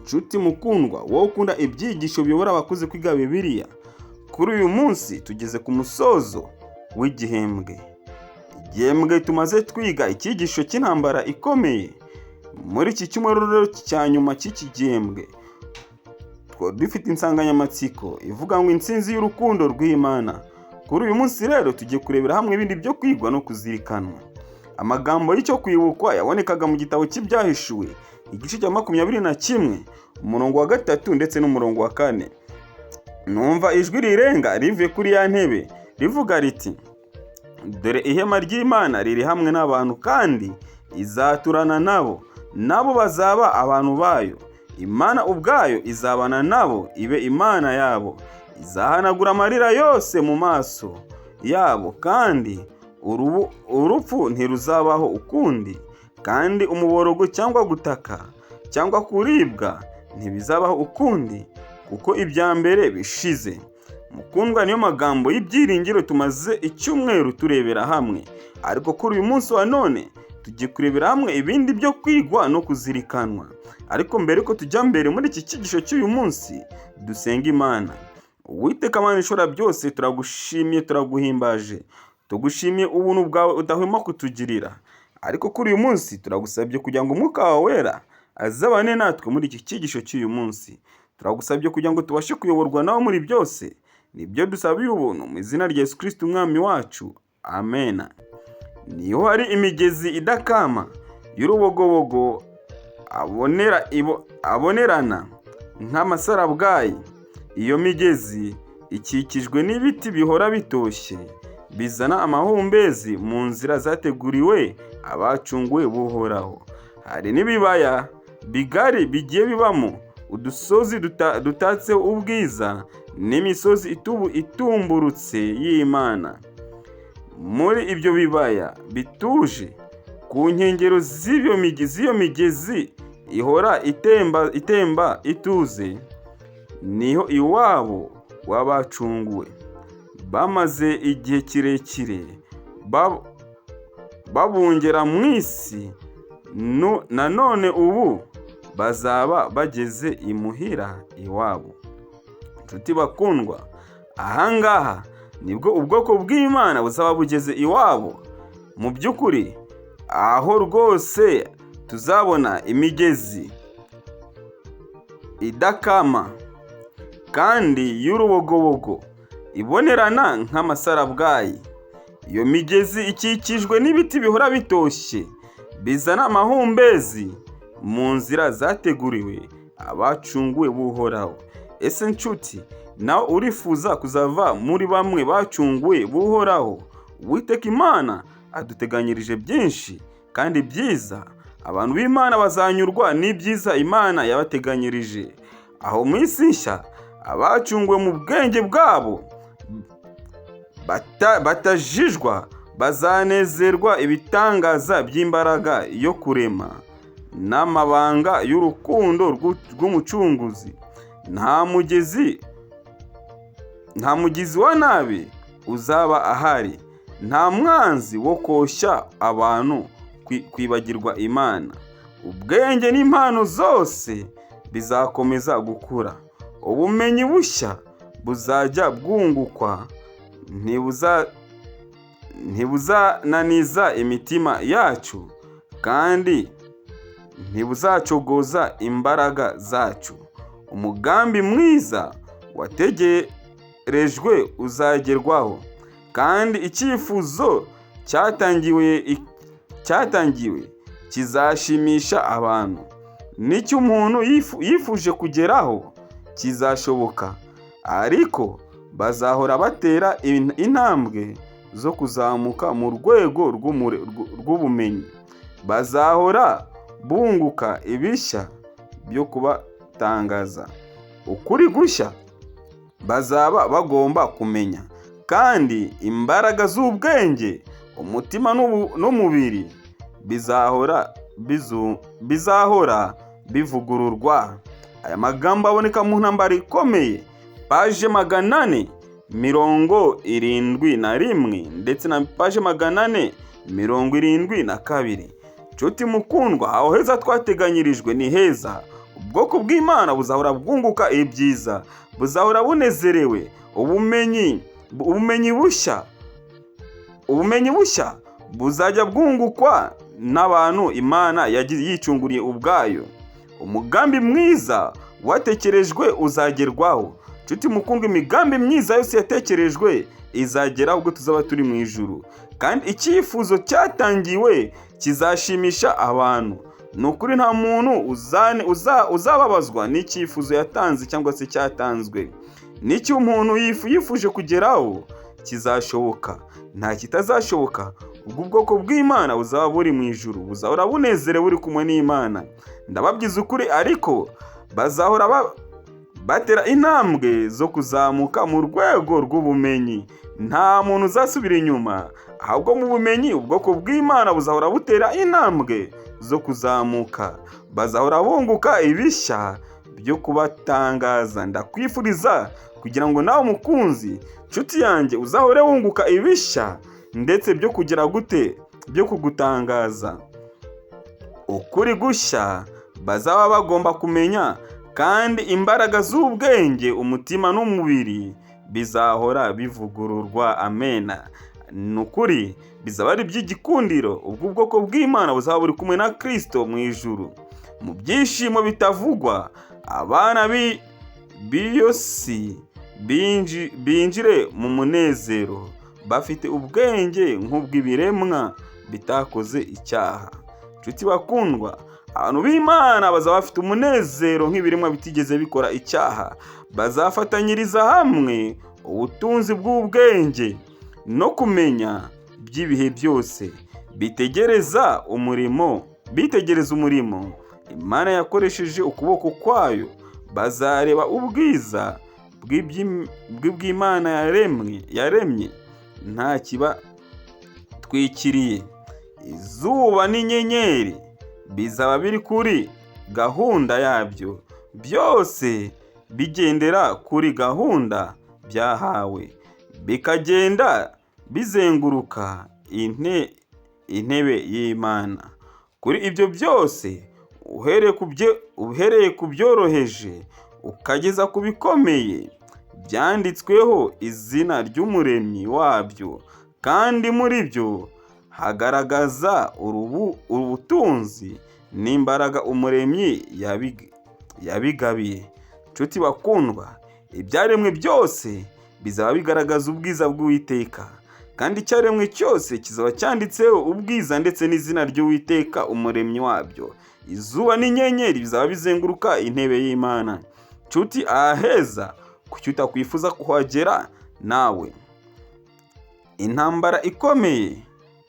inshuti mukundwa, wowe ukunda ibyigisho biyobora abakuze kwiga Bibiliya, kuri uyu munsi tugeze ku musozo w'igihembwe. Igihembwe tumaze twiga icyigisho cy'intambara ikomeye. Muri iki cyumweru rero cya nyuma cy'iki gihembwe, dufite insanganyamatsiko ivuga ngo intsinzi y'urukundo rw'Imana. Kuri uyu munsi rero tugiye kurebera hamwe ibindi byo kwigwa no kuzirikanwa. Amagambo y'icyo kwibukwa yabonekaga mu gitabo cy'Ibyahishuwe, igice cya 21, umurongo wa 3 ndetse n'umurongo wa 4. Numva ijwi rirenga rivuye kuri ya ntebe rivuga riti, dore ihema ry'Imana riri hamwe n'abantu kandi izaturana nabo bazaba abantu bayo. Imana ubwayo izabana nabo, ibe Imana yabo. Izahanagura amarira yose mu maso yabo, kandi urupfu ntiruzabaho ukundi, kandi umuborogo cyangwa gutaka cyangwa kuribwa ntibizabaho ukundi, kuko ibya mbere bishize. Mukundwa, niyo magambo y'ibyiringiro tumaze icyumweru turebera hamwe, ariko kuri uyu munsi wa none tugiye kurebera hamwe ibindi byo kwigwa no kuzirikanwa. Ariko mbere ko tujya mbere muri iki cyigisho cy'uyu munsi, dusenga Imana. Uwiteka Mana ishobora byose, turagushimiye, turaguhimbaje, tugushimiye ubuntu bwawe udahwema kutugirira. Ariko kuri uyu munsi turagusabye kugira ngo Umwuka wawe wera azabane natwe muri iki cyigisho cy'uyu munsi. Turagusabye kugira ngo tubashe kuyoborwa nawe muri byose. Nibyo dusabiye ubuntu mu izina rya Yesu Kristo umwami wacu. Amen. Niho hari imigezi idakama y'urubogobogo abonerana nk'amasarabwayi. Iyo migezi ikikijwe n'ibiti bihora bitoshye, bizana amahumbezi mu nzira zateguriwe abacunguwe buhoraho. Hari n'ibibaya bigari bigiye bibamo udusozi dutatseho ubwiza, n'imisozi itumburutse y'Imana. Muri ibyo bibaya bituje ku nkengero z'iyo migezi ihora itemba ituze, niho iwabo w'abacunguwe. Bamaze igihe kirekire babungera mu isi, nanone ubu bazaba bageze imuhira iwabo. Inshuti bakundwa, ahangaha nibwo ubwoko bw'Imana buzaba bugeze iwabo. Mu by'ukuri aho rwose tuzabona imigezi idakama kandi y'urubogobogo ibonerana nk'amasarabwayi. Iyo migezi ikikijwe n'ibiti bihora bitoshye, bizana amahumbezi mu nzira zateguriwe abacunguwe buhoraho. Ese nshuti, nawe urifuza kuzava muri bamwe bacunguwe buhoraho? Uwiteka Imana aduteganyirije byinshi kandi byiza. Abantu b'Imana bazanyurwa n'ibyiza Imana yabateganyirije. Aho mu isi nshya, abacunguwe mu bwenge bwabo batajijwa bazanezerwa ibitangaza by'imbaraga yo kurema n'amabanga y'urukundo rw'umucunguzi. Nta mugizi wa nabi uzaba ahari, nta mwanzi wo koshya abantu kwibagirwa Imana. Ubwenge n'impano zose bizakomeza gukura. Ubumenyi bushya buzajya bwungukwa, ntibuzananiza imitima yacu, kandi ntibuzacogoza imbaraga zacu. Umugambi mwiza wategerejwe uzagerwaho, kandi icyifuzo cyatangiwe kizashimisha abantu. N'icyo umuntu yifuje kugeraho kizashoboka, ariko bazahora batera intambwe zo kuzamuka mu rwego rw'ubumenyi. Bazahora bunguka ibishya byo kubatangaza. Ukuri gushya bazaba bagomba kumenya, kandi imbaraga z'ubwenge, umutima n'umubiri bizahora bivugururwa. Aya magambo aboneka mu ntambara ikomeye, paje 471 ndetse na paje 472. Nshuti mukundwa, aho heza twateganyirijwe ni heza. ubwoko bw'Imana buzahora bwunguka ibyiza, buzahora bunezerewe. Ubumenyi bushya buzajya bwungukwa n'abantu Imana yicunguriye ubwayo. Umugambi mwiza watekerejwe uzagerwaho. Nshuti mukundwa, imigambi myiza yose yatekerejwe izagera ubwo tuzaba turi mu ijuru, kandi icyifuzo cyatangiwe kizashimisha abantu. Ni ukuri nta muntu uzababazwa n'icyifuzo yatanze cyangwa se cyatanzwe. N'icyo umuntu yifuje kugeraho kizashoboka, nta kitazashoboka. Ubwo ubwoko bw'Imana buzaba buri mu ijuru, buzahora bunezerewe buri kumwe n'Imana. Ndababwiza ukuri, ariko bazahora batera intambwe zo kuzamuka mu rwego rw'ubumenyi. Nta muntu uzasubira inyuma, ahubwo mu bumenyi ubwoko bw'Imana buzahora butera intambwe zo kuzamuka. Bazahora bunguka ibishya byo kubatangaza. Ndakwifuriza kugira ngo nawe mukunzi, nshuti yanjye, uzahore wunguka ibishya ndetse byo kugira gute, byo kugutangaza. Ukuri gushya bazaba bagomba kumenya, kandi imbaraga z'ubwenge, umutima n'umubiri bizahora bivugururwa. Amena. Ni ukuri bizaba ari iby'igikundiro. Ubwo ubwoko bw'Imana buzaba buri kumwe na Kristo mu ijuru, mu byishimo bitavugwa. Abana b'iyo si binjire mu munezero, bafite ubwenge nk'ubw'ibiremwa bitakoze icyaha. Nshuti bakundwa, abantu b'Imana bazaba bafite umunezero nk'ibiremwa bitigeze bikora icyaha. Bazafatanyiriza hamwe ubutunzi bw'ubwenge no kumenya by'ibihe byose. Bitegereza umurimo Imana yakoresheje ukuboko kwayo. Bazareba ubwiza bw'Imana yaremye nta kibatwikiriye. Izuba n'inyenyeri bizaba biri kuri gahunda yabyo, byose bigendera kuri gahunda byahawe, bikagenda bizenguruka intebe y'Imana. Kuri ibyo byose, uhereye ku byoroheje ukageza ku bikomeye, byanditsweho izina ry'umuremyi wabyo, kandi muri byo hagaragaza ubutunzi n'imbaraga umuremyi yabigabiye. Nshuti bakundwa, ibyaremwe byose bizaba bigaragaza ubwiza bw'Uwiteka, kandi icyaremwe cyose kizaba cyanditseho ubwiza ndetse n'izina ry'Uwiteka umuremyi wabyo. Izuba n'inyenyeri bizaba bizenguruka intebe y'Imana. Nshuti, aheza kuki utakwifuza kuhagera nawe? Intambara ikomeye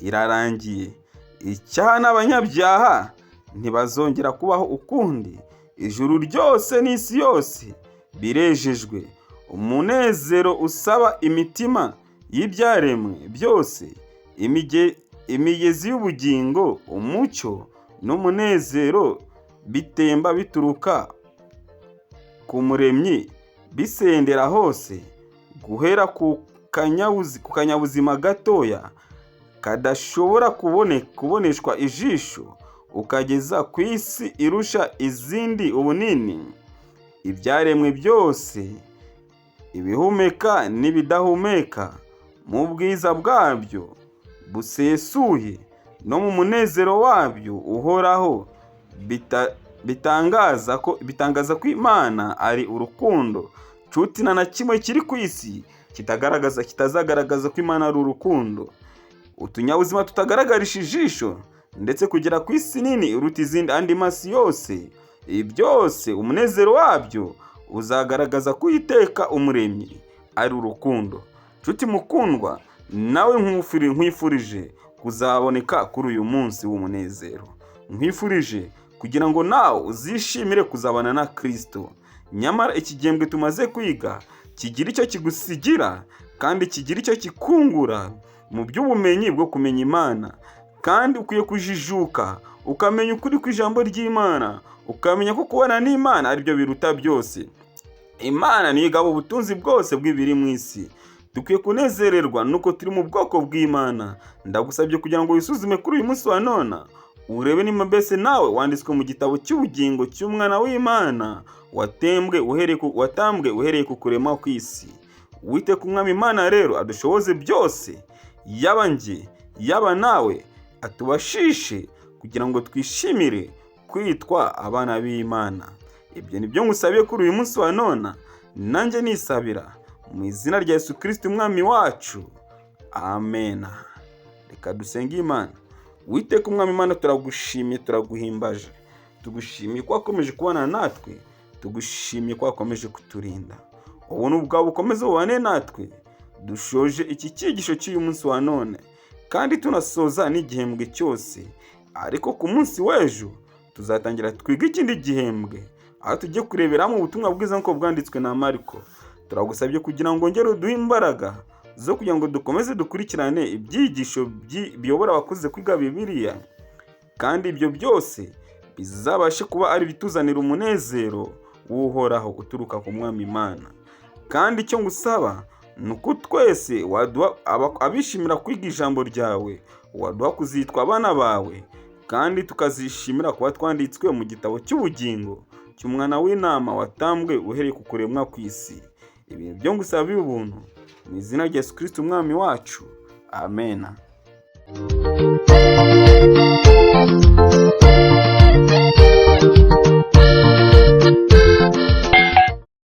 irarangiye. Icyaha n'abanyabyaha ntibazongera kubaho ukundi. Ijuru ryose n'isi yose birejejwe. Umunezero usaba imitima y'ibyaremwe byose. Imigezi y'ubugingo, umucyo n'umunezero bitemba bituruka ku muremyi, bisendera hose, guhera ku kanyabuzima gatoya kadashobora kuboneshwa ijisho, ukageza ku isi irusha izindi ubunini. Ibyaremwe byose, ibihumeka n'ibidahumeka, mu bwiza bwabyo busesuye no mu munezero wabyo uhoraho, bitangaza ko Imana ari urukundo. Nshuti, nta na kimwe kiri ku isi kitazagaragaza ko Imana ari urukundo. Utunyabuzima tutagaragarisha ijisho, ndetse kugera ku isi nini iruta izindi andi masi yose, ibi byose umunezero wabyo uzagaragaza ko Uwiteka umuremyi ari urukundo. Nshuti mukundwa, nawe nkwifurije kuzaboneka kuri uyu munsi w'umunezero. Nkwifurije kugira ngo nawe uzishimire kuzabana na Kristo. Nyamara iki gihembwe tumaze kwiga kigira icyo kigusigira, kandi kigira icyo kikungura mu by'ubumenyi bwo kumenya Imana. Kandi ukwiye kujijuka ukamenya ukuri kw'ijambo ry'Imana, ukamenya ko kubana n'Imana ari byo biruta byose. Imana niyo igaba ubutunzi bwose bw'ibiri mu isi. Dukwiye kunezererwa nuko turi mu bwoko bw'Imana. Ndagusabye kugira ngo wisuzume kuri uyu munsi wa none, urebe niba mbese nawe wanditswe mu gitabo cy'ubugingo cy'umwana w'Imana watambwe uhereye ku kurema kw'isi. Uwiteka umwami Imana rero adushoboze byose, yaba njye yaba nawe, atubashishe kugira ngo twishimire kwitwa abana b'Imana. Ibyo nibyo ngusabiye kuri uyu munsi wa none, nanjye nisabira mu izina rya Yesu Kristo umwami wacu. Amen. Reka dusenge Imana. Uwiteka umwami Imana, turagushimiye, turaguhimbaje, tugushimiye ko wakomeje kubana natwe, tugushimiye ko wakomeje kuturinda. Ubuntu bwawe bukomeze bubane natwe dushoje iki cyigisho cy'uyu munsi wa none, kandi tunasoza n'igihembwe cyose. Ariko ku munsi w'ejo tuzatangira twiga ikindi gihembwe, aho tujye kureberamo ubutumwa bwiza nk'uko bwanditswe na Mariko. Turagusabye kugira ngo ngere uduhe imbaraga zo kugira ngo dukomeze dukurikirane ibyigisho biyobora abakuze kwiga Bibiliya, kandi ibyo byose bizabashe kuba ari bituzanira umunezero w'uhoraho uturuka ku mwami Imana. Kandi icyo ngusaba ni uko twese abishimira kwiga ijambo ryawe, waduha kuzitwa abana bawe, kandi tukazishimira kuba twanditswe mu gitabo cy'ubugingo cy'umwana w'intama watambwe uhereye ku kuremwa kw'isi. Ibi byo ngusaba ubuntu mu izina rya Yesu Kristo umwami wacu. Amen.